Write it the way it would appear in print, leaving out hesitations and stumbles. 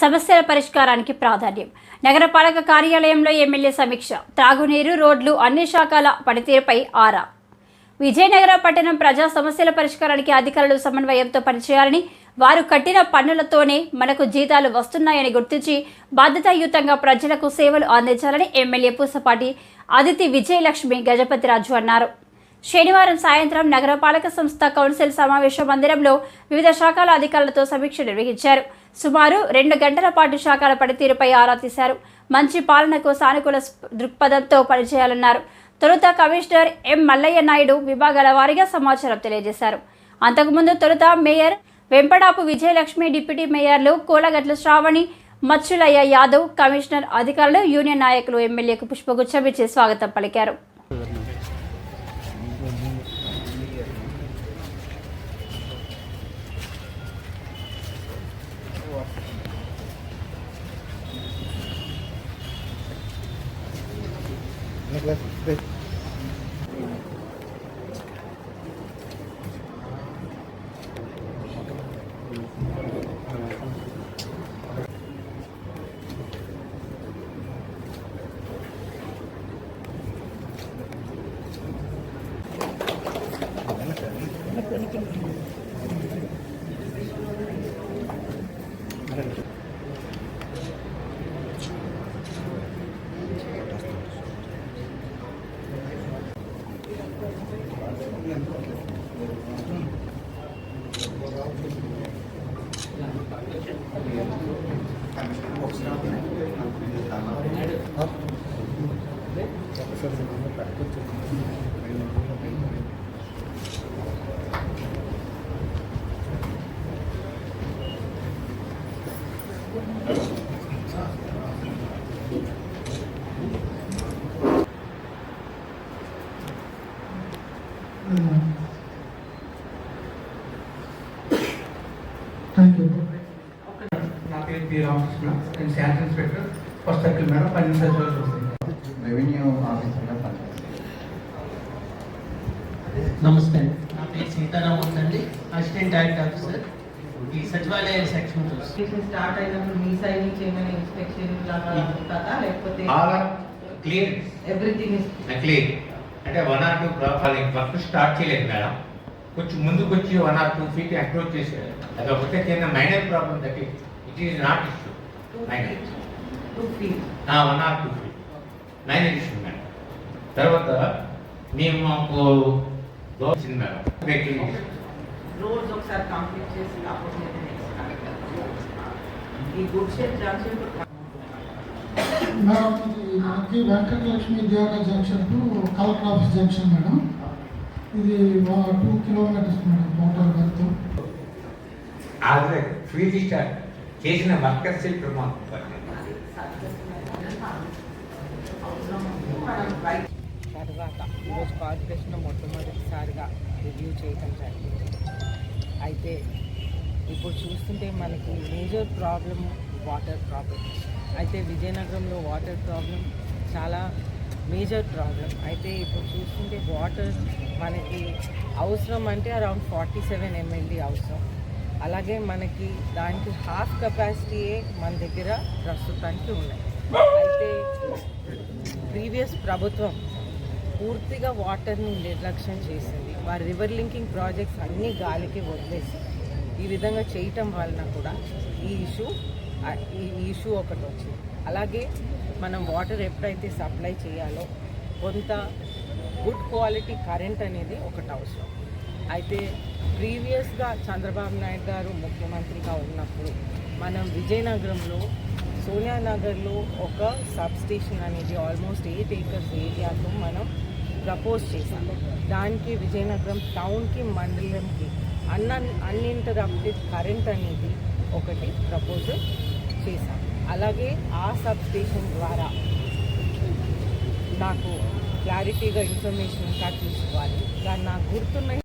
సమస్యల పరిష్కారానికి ప్రాధాన్యం. నగరపాలక కార్యాలయంలో ఎమ్మెల్యే సమీక్ష. త్రాగునీరు, రోడ్లు, అన్ని శాఖల పనితీరుపై ఆరా. విజయనగర పట్టణం ప్రజా సమస్యల పరిష్కారానికి అధికారులు సమన్వయంతో పనిచేయాలని, వారు కట్టిన పన్నులతోనే మనకు జీతాలు వస్తున్నాయని గుర్తించి బాధ్యతాయుతంగా ప్రజలకు సేవలు అందించాలని ఎమ్మెల్యే పూసపాటి అదితి విజయలక్ష్మి గజపతిరాజు అన్నారు. శనివారం సాయంత్రం నగరపాలక సంస్థ కౌన్సిల్ సమావేశ మందిరంలో వివిధ శాఖల అధికారులతో సమీక్ష నిర్వహించారు. సుమారు 2 గంటల పాటు శాఖల పనితీరుపై ఆరా తీశారు. మంచి పాలనకు సానుకూల దృక్పథంతో పనిచేయాలన్నారు. తొలుత కమిషనర్ ఎం మల్లయ్య నాయుడు విభాగాల వారీగా సమాచారం తెలియజేశారు. అంతకుముందు తొలుత మేయర్ వెంపడాపు విజయలక్ష్మి, డిప్యూటీ మేయర్లు కోలగట్ల శ్రావణి, మచ్చులయ్య యాదవ్, కమిషనర్, అధికారులు, యూనియన్ నాయకులు ఎమ్మెల్యేకు పుష్పగుచ్చం ఇచ్చి స్వాగతం పలికారు. Thank you. నా పేరు పి రామకృష్ణ, నేను శాంతి ఇన్స్పెక్టర్ ఫస్ట్ సర్కిల్ మేడం, 12 సచివాలయాలు చూస్తాను. రెవెన్యూ ఆఫీసర్గా పనిచేస్తాను. నమస్తే, నా పేరు సీతారామన్ అండి, అసిస్టెంట్ డైరెక్టర్ ఆఫీసర్ ఈ సచివాలయ సెక్షన్ చూస్తాను. స్టార్ట్ అయినప్పుడు మీ సైడ్ నుంచి ఏమైనా ఇన్స్పెక్షన్ లాగా ఉంటుందా, లేకపోతే క్లియర్ ఎవ్రీథింగ్ ఇస్ క్లియర్? అంటే 1 or 2 వర్క్ స్టార్ట్ చేయలేదు మేడం, కొంచెం ముందుకు వచ్చి 1 or 2 feet అప్రోచ్ చేశారు. అది ఒకటే చిన్న minor problem that it is not issue. 2 feet 1 or 2 feet minor issue madam. తర్వాత మేము మాకు వచ్చింది మేడం, రోడ్స్ ఒకసారి కంప్లీట్ చేసి కాకపోతే ఈ గుడ్ షెడ్ జంక్షన్ మేడం, ఇది మనకి Venkatalakshmi Devara junction to collector office junction madam. ఇది 2 kilometers మేడం టోటల్ వరకు. ఆల్రెడీ ఫీల్డ్ స్టార్ట్ చేసిన వర్కర్స్ ఇప్పుడు మాకు తర్వాత ఈరోజు కార్పొరేషన్ మొట్టమొదటిసారిగా రివ్యూ చేయడం జరిగింది. అయితే ఇప్పుడు చూస్తుంటే మనకి మేజర్ ప్రాబ్లం వాటర్ ప్రాబ్లం. అయితే విజయనగరంలో వాటర్ ప్రాబ్లం చాలా మేజర్ ప్రాబ్లం. అయితే ఇప్పుడు చూస్తుంటే వాటర్ మనకి అవసరం అంటే అరౌండ్ 47 MLD అవసరం. అలాగే మనకి దానికి హాఫ్ కెపాసిటీయే మన దగ్గర ప్రస్తుతానికి ఉన్నాయి. అయితే ప్రీవియస్ ప్రభుత్వం పూర్తిగా వాటర్ని నిర్లక్ష్యం చేసింది. వారి రివర్ లింకింగ్ ప్రాజెక్ట్స్ అన్నీ గాలికి వదిలేసి ఈ విధంగా చేయటం వలన కూడా ఈ ఇష్యూ ఒకటి వచ్చింది. అలాగే మనం వాటర్ ఎప్పుడైతే సప్లై చేయాలో కొంత గుడ్ క్వాలిటీ కరెంట్ అనేది ఒకటి అవసరం. అయితే ప్రీవియస్గా చంద్రబాబు నాయుడు గారు ముఖ్యమంత్రిగా ఉన్నప్పుడు మనం విజయనగరంలో సోనియా నగర్లో ఒక సబ్ స్టేషన్ అనేది ఆల్మోస్ట్ 8 acres ఏరియాతో మనం ప్రపోజ్ చేశాము. దానికి విజయనగరం టౌన్కి, మండలంకి అన్ఇంటరప్టెడ్ కరెంట్ అనేది ఒకటి ప్రపోజల్ చేశాం. అలాగే ఆ సబ్ స్టేషన్ ద్వారా నాకు క్లారిటీగా ఇన్ఫర్మేషన్ ఇంకా తీసుకోవాలి. దాన్ని నాకు గుర్తున్న